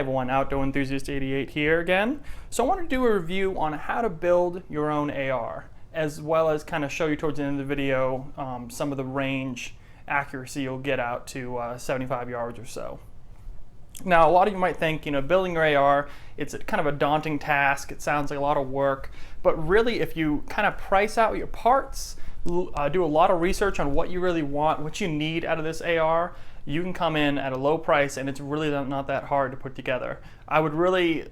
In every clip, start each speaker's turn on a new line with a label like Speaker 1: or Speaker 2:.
Speaker 1: everyone, Outdoor Enthusiast 88 here again. So I want to do a review on how to build your own AR, as well as kind of show you towards the end of the video some of the range accuracy you'll get out to 75 yards or so. Now, a lot of you might think, building your AR, it's kind of a daunting task. It sounds like a lot of work, but really if you kind of price out your parts, do a lot of research on what you really want, what you need out of this AR, you can come in at a low price and it's really not that hard to put together. I would really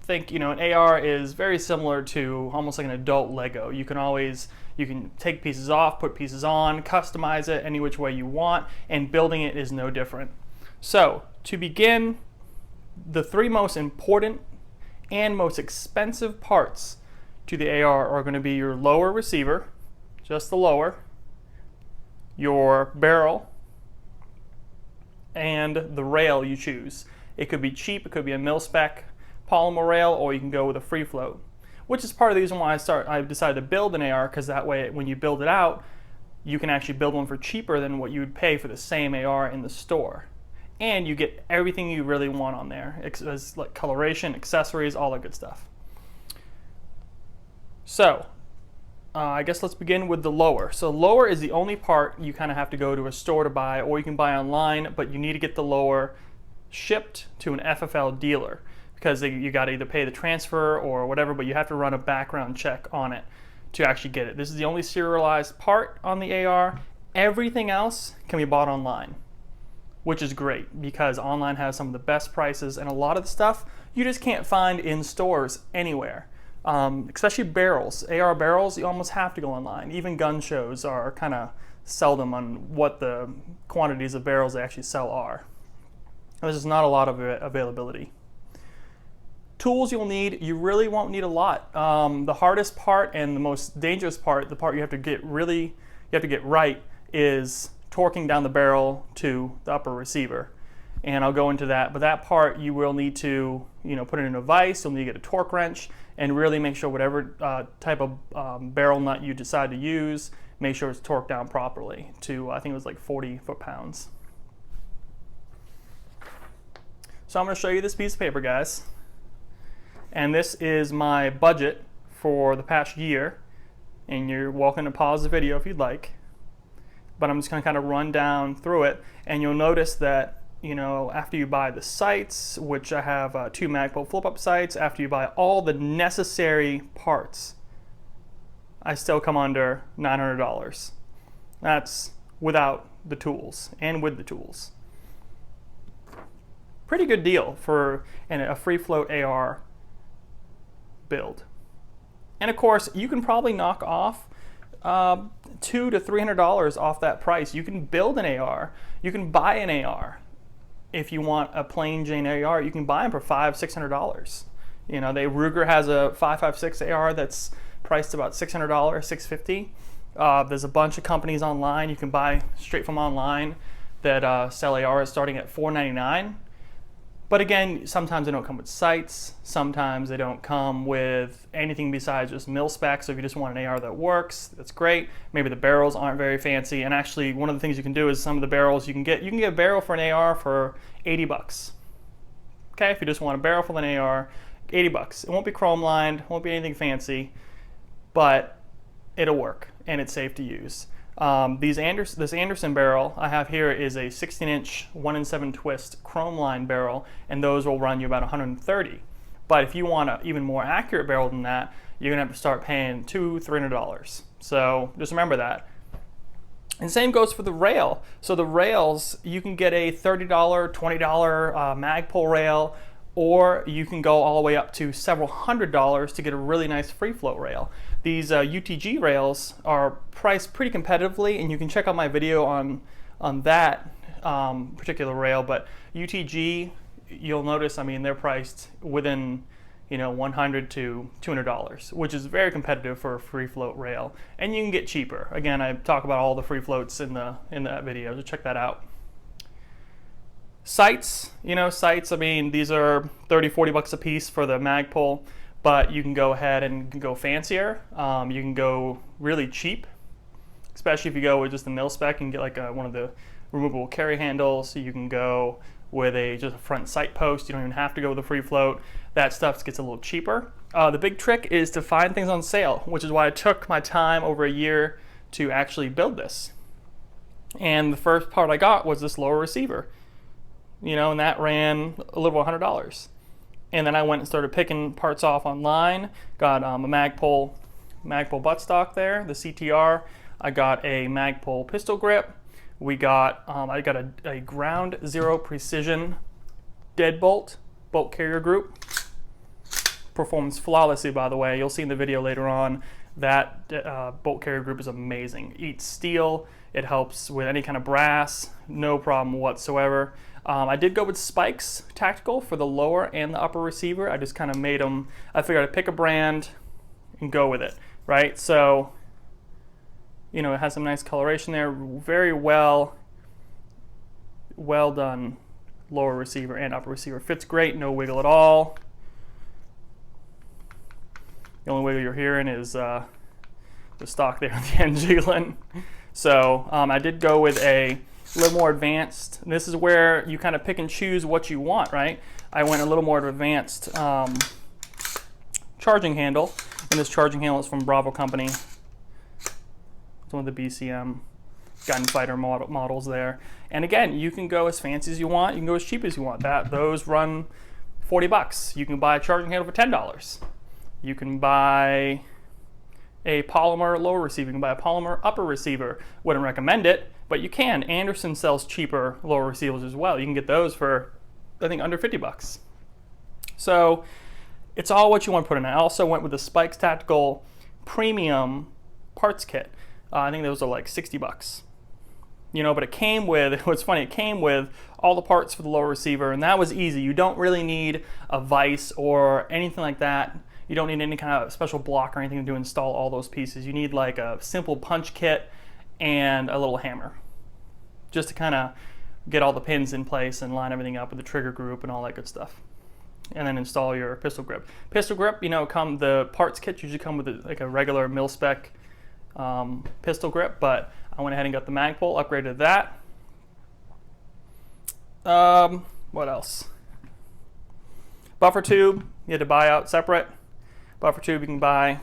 Speaker 1: think, an AR is very similar to almost like an adult Lego. You can take pieces off, put pieces on, customize it any which way you want, and building it is no different. So, to begin, the three most important and most expensive parts to the AR are going to be your lower receiver, just the lower, your barrel, and the rail you choose. It could be cheap, it could be a mil-spec polymer rail, or you can go with a free float, which is part of the reason why I decided to build an AR, because that way when you build it out, you can actually build one for cheaper than what you would pay for the same AR in the store. And you get everything you really want on there, like coloration, accessories, all that good stuff. So, I guess let's begin with the lower. So lower is the only part you kind of have to go to a store to buy, or you can buy online, but you need to get the lower shipped to an FFL dealer, because you got to either pay the transfer or whatever, but you have to run a background check on it to actually get it. This is the only serialized part on the AR. Everything else can be bought online, which is great because online has some of the best prices, and a lot of the stuff you just can't find in stores anywhere. Especially barrels, AR barrels, you almost have to go online. Even gun shows are kind of seldom on what the quantities of barrels they actually sell are. There's just not a lot of availability. Tools you'll need, you really won't need a lot. The hardest part and the most dangerous part, the part you have to get right, is torquing down the barrel to the upper receiver. And I'll go into that, but that part you will need to put it in a vise. You'll need to get a torque wrench and really make sure whatever type of barrel nut you decide to use, make sure it's torqued down properly to, I think it was like 40 foot-pounds. So I'm going to show you this piece of paper, guys. And this is my budget for the past year. And you're welcome to pause the video if you'd like. But I'm just going to kind of run down through it, and you'll notice that after you buy the sights, which I have 2 Magpul flip-up sights, after you buy all the necessary parts, I still come under $900. That's without the tools and with the tools. Pretty good deal for a free float AR build. And of course, you can probably knock off $200 to $300 off that price. You can build an AR. You can buy an AR. If you want a plain Jane AR, you can buy them for $500-600. Ruger has a 5.56 AR that's priced about $600, $650. There's a bunch of companies online you can buy straight from online that sell ARs starting at $499. But again, sometimes they don't come with sights. Sometimes they don't come with anything besides just mil-spec. So if you just want an AR that works, that's great. Maybe the barrels aren't very fancy. And actually, one of the things you can do is some of the barrels you can get a barrel for an AR for $80. Okay, if you just want a barrel for an AR, $80. It won't be chrome lined, won't be anything fancy, but it'll work and it's safe to use. This Anderson barrel I have here is a 16-inch 1-in-7 twist chrome line barrel, and those will run you about $130. But if you want an even more accurate barrel than that, you're gonna have to start paying $200-300. So just remember that. And same goes for the rail. So the rails, you can get a $30, $20 Magpul rail, or you can go all the way up to several $100s to get a really nice free float rail. These UTG rails are priced pretty competitively, and you can check out my video on that particular rail. But UTG, you'll notice, they're priced within $100 to $200, which is very competitive for a free float rail, and you can get cheaper. Again, I talk about all the free floats in that video, so check that out. Sights, these are $30-40 a piece for the Magpul, but you can go ahead and go fancier. You can go really cheap, especially if you go with just the mil-spec and get like one of the removable carry handles. So you can go with just a front sight post. You don't even have to go with a free float. That stuff gets a little cheaper. The big trick is to find things on sale, which is why I took my time over a year to actually build this. And the first part I got was this lower receiver, and that ran a little over $100. And then I went and started picking parts off online. Got a Magpul buttstock there, the CTR. I got a Magpul pistol grip. I got a ground zero precision deadbolt bolt carrier group. Performs flawlessly, by the way. You'll see in the video later on that bolt carrier group is amazing. Eats steel. It helps with any kind of brass. No problem whatsoever. I did go with Spikes Tactical for the lower and the upper receiver. I just kind of made them. I figured I'd pick a brand and go with it, right? So, it has some nice coloration there. Very well done lower receiver and upper receiver. Fits great, no wiggle at all. The only wiggle you're hearing is the stock there at the end jiggling. So I did go with a little more advanced. This is where you kind of pick and choose what you want, right? I went a little more advanced charging handle, and this charging handle is from Bravo Company. It's one of the BCM gunfighter models there. And again, you can go as fancy as you want. You can go as cheap as you want. Those run $40. You can buy a charging handle for $10. You can buy a polymer lower receiver. You can buy a polymer upper receiver. Wouldn't recommend it, but you can. Anderson sells cheaper lower receivers as well. You can get those for, I think, under $50. So it's all what you want to put in. I also went with the Spikes Tactical Premium Parts Kit. I think those are like $60. But it came with, what's funny, it came with all the parts for the lower receiver, and that was easy. You don't really need a vise or anything like that. You don't need any kind of special block or anything to install all those pieces. You need like a simple punch kit and a little hammer, just to kind of get all the pins in place and line everything up with the trigger group and all that good stuff. And then install your pistol grip. Pistol grip, the parts kits usually come with like a regular mil-spec pistol grip, but I went ahead and got the Magpul, upgraded that. What else? Buffer tube, you had to buy out separate. Buffer tube you can buy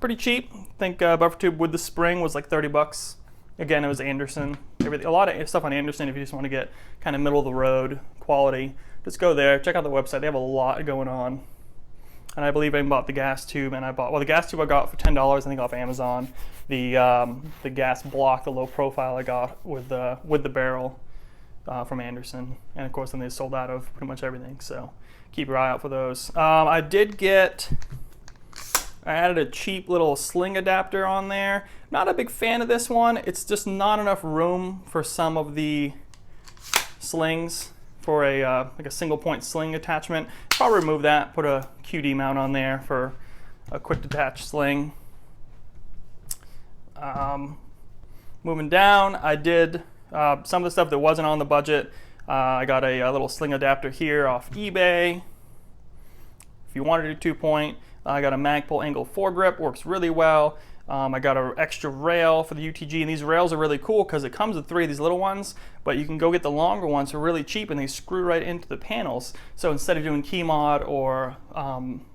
Speaker 1: pretty cheap. I think buffer tube with the spring was like $30. Again, it was Anderson. A lot of stuff on Anderson if you just want to get kind of middle of the road quality. Just go there, check out the website. They have a lot going on. And I believe I bought the gas tube, and the gas tube I got for $10, I think off Amazon. The gas block, the low profile I got with the barrel from Anderson. And of course then they sold out of pretty much everything, so keep your eye out for those. I added a cheap little sling adapter on there. Not a big fan of this one. It's just not enough room for some of the slings for like a single point sling attachment. Probably remove that, put a QD mount on there for a quick detach sling. Moving down, I did some of the stuff that wasn't on the budget. I got a little sling adapter here off eBay. If you wanted a 2-point, I got a Magpul angle foregrip, works really well. I got an extra rail for the UTG, and these rails are really cool because it comes with 3 of these little ones, but you can go get the longer ones for really cheap, and they screw right into the panels. So instead of doing key mod or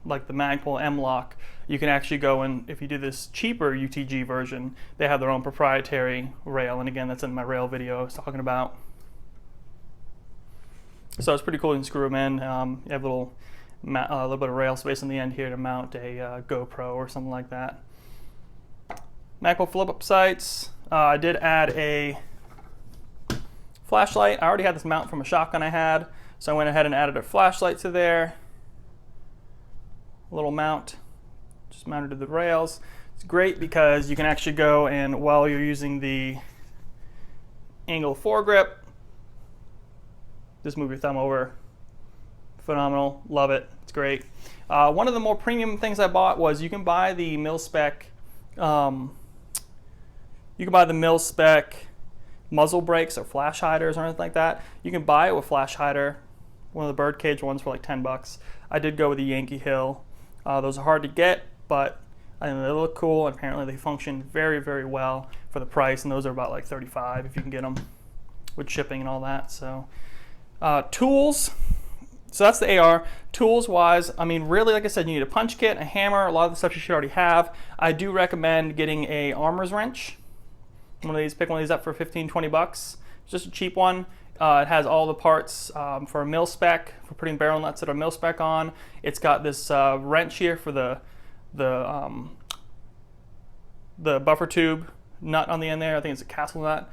Speaker 1: like the Magpul M-Lock, you can actually go and, if you do this cheaper UTG version, they have their own proprietary rail, and again, that's in my rail video I was talking about. So it's pretty cool. You can screw them in. You have a little bit of rail space on the end here to mount a GoPro or something like that. Magpul flip-up sights. I did add a flashlight. I already had this mount from a shotgun I had, so I went ahead and added a flashlight to there. A little mount, just mounted to the rails. It's great because you can actually go and, while you're using the angle foregrip, just move your thumb over. Phenomenal, love it, it's great. One of the more premium things I bought was you can buy the mil-spec muzzle brakes or flash hiders or anything like that. You can buy it with flash hider. One of the birdcage ones for like $10. I did go with the Yankee Hill. Those are hard to get, but I think they look cool, and apparently they function very, very well for the price, and those are about like $35 if you can get them with shipping and all that. So Tools. So that's the AR. Tools wise, I mean, really, like I said, you need a punch kit, a hammer, a lot of the stuff you should already have. I do recommend getting a armor's wrench. One of these, pick one of these up for 15, 20 bucks. It's just a cheap one. It has all the parts for a mil spec, for putting barrel nuts that are mil spec on. It's got this wrench here for the buffer tube nut on the end there. I think it's a castle nut.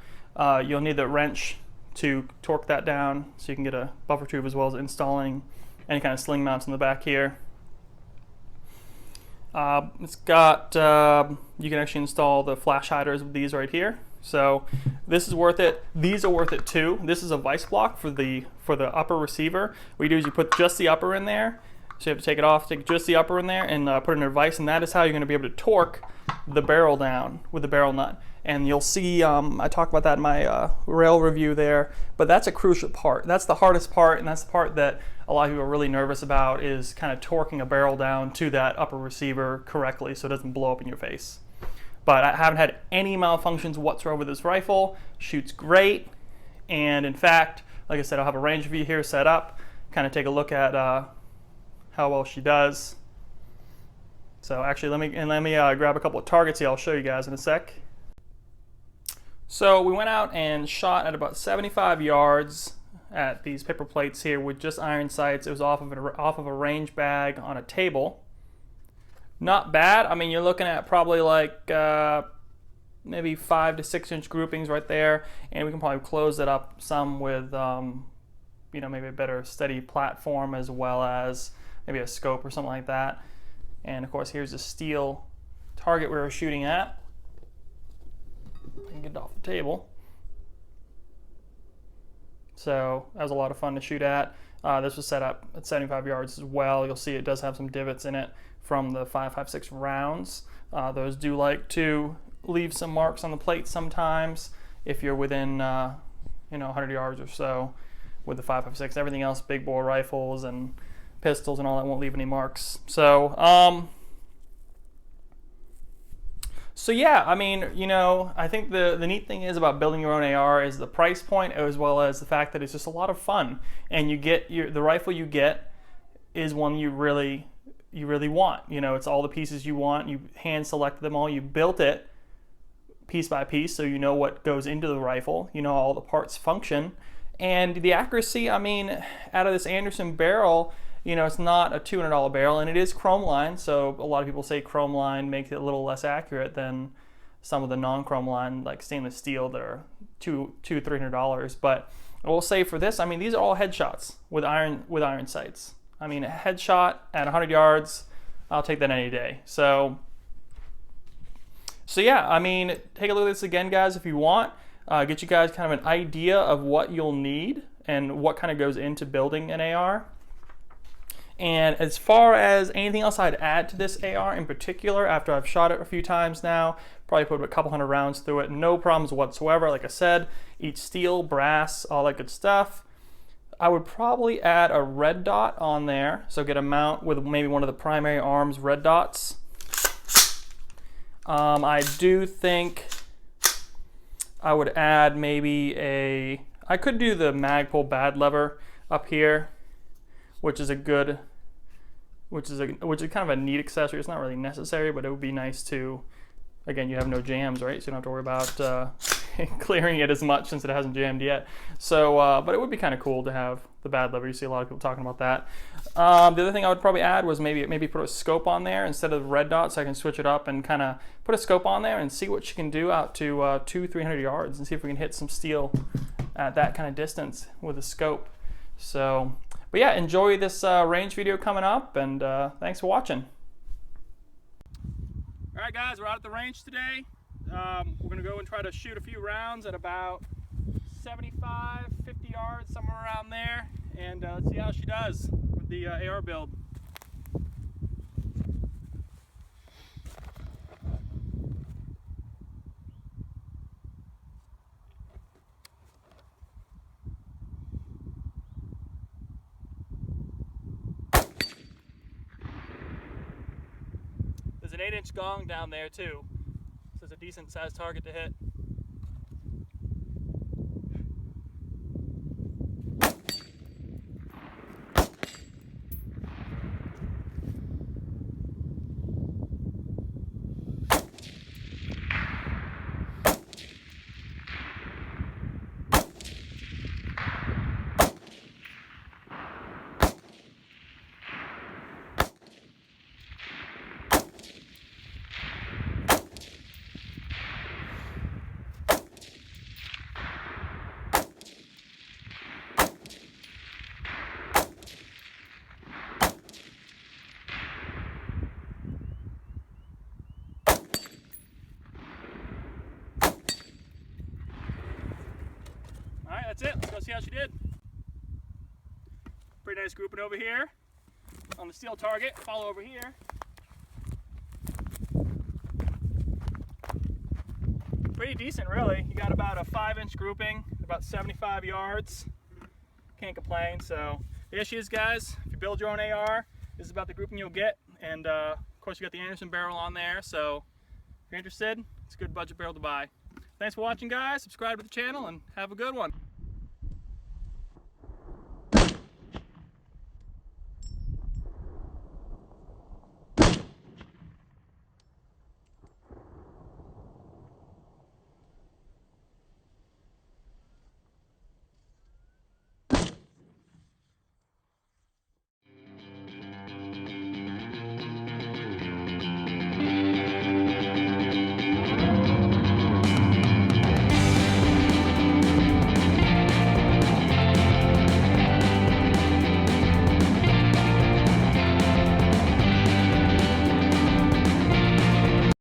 Speaker 1: You'll need the wrench to torque that down so you can get a buffer tube, as well as installing any kind of sling mounts in the back here. It's got, you can actually install the flash hiders with these right here. So this is worth it. These are worth it too. This is a vice block for the upper receiver. What you do is you put just the upper in there. So you have to take it off, take just the upper in there, and put it in a vise, and that is how you're going to be able to torque the barrel down with the barrel nut. And you'll see, I talk about that in my rail review there, but that's a crucial part. That's the hardest part, and that's the part that a lot of people are really nervous about, is kind of torquing a barrel down to that upper receiver correctly so it doesn't blow up in your face. But I haven't had any malfunctions whatsoever with this rifle. Shoots great, and in fact, like I said, I'll have a range review here set up, kind of take a look at how well she does. So actually, let me grab a couple of targets here. I'll show you guys in a sec. So we went out and shot at about 75 yards at these paper plates here with just iron sights. It was off of a range bag on a table. Not bad. I mean, you're looking at probably like maybe 5 to 6 inch groupings right there, and we can probably close it up some with you know, maybe a better steady platform, as well as maybe a scope or something like that. And of course, here's the steel target we were shooting at. And get it off the table. So that was a lot of fun to shoot at. This was set up at 75 yards as well. You'll see it does have some divots in it from the 5.56 rounds. Those do like to leave some marks on the plate sometimes if you're within you know, 100 yards or so with the 5.56. Everything else, big bore rifles and pistols and all that, won't leave any marks. So yeah, I mean, you know, I think the neat thing is about building your own AR is the price point, as well as the fact that it's just a lot of fun, and you get the rifle you get is one you really want. You know, it's all the pieces you want. You hand selected them all. You built it piece by piece, so you know what goes into the rifle. You know all the parts function, and the accuracy. I mean, out of this Anderson barrel, you know, it's not a $200 barrel, and it is chrome line, so a lot of people say chrome line makes it a little less accurate than some of the non-chrome line, like stainless steel, that are $300. But I will say for this, I mean, these are all headshots with iron sights. I mean, a headshot at 100 yards, I'll take that any day. So yeah, I mean, take a look at this again, guys, if you want. Get you guys kind of an idea of what you'll need and what kind of goes into building an AR. And as far as anything else I'd add to this AR in particular, after I've shot it a few times now, probably put a couple hundred rounds through it, no problems whatsoever. Like I said, each steel, brass, all that good stuff. I would probably add a red dot on there, so get a mount with maybe one of the primary arms red dots. I do think I would add maybe I could do the Magpul bad lever up here, which is kind of a neat accessory. It's not really necessary, but it would be nice to, again, you have no jams, right? So you don't have to worry about clearing it as much since it hasn't jammed yet. So, but it would be kind of cool to have the bad lever. You see a lot of people talking about that. The other thing I would probably add was maybe put a scope on there instead of the red dot, so I can switch it up and kind of put a scope on there and see what you can do out to 200-300 yards, and see if we can hit some steel at that kind of distance with a scope. So, but yeah, enjoy this range video coming up, and thanks for watching. All right, guys, we're out at the range today. We're gonna go and try to shoot a few rounds at about 75, 50 yards, somewhere around there, and let's see how she does with the AR build. There's an 8-inch gong down there too, so it's a decent sized target to hit. that's it. Let's go see how she did. Pretty nice grouping over here on the steel target. Follow over here. Pretty decent, really. You got about a 5-inch grouping, about 75 yards. Can't complain. So the issue is, guys, if you build your own AR, this is about the grouping you'll get. And of course, you got the Anderson barrel on there. So if you're interested, it's a good budget barrel to buy. Thanks for watching, guys. Subscribe to the channel and have a good one.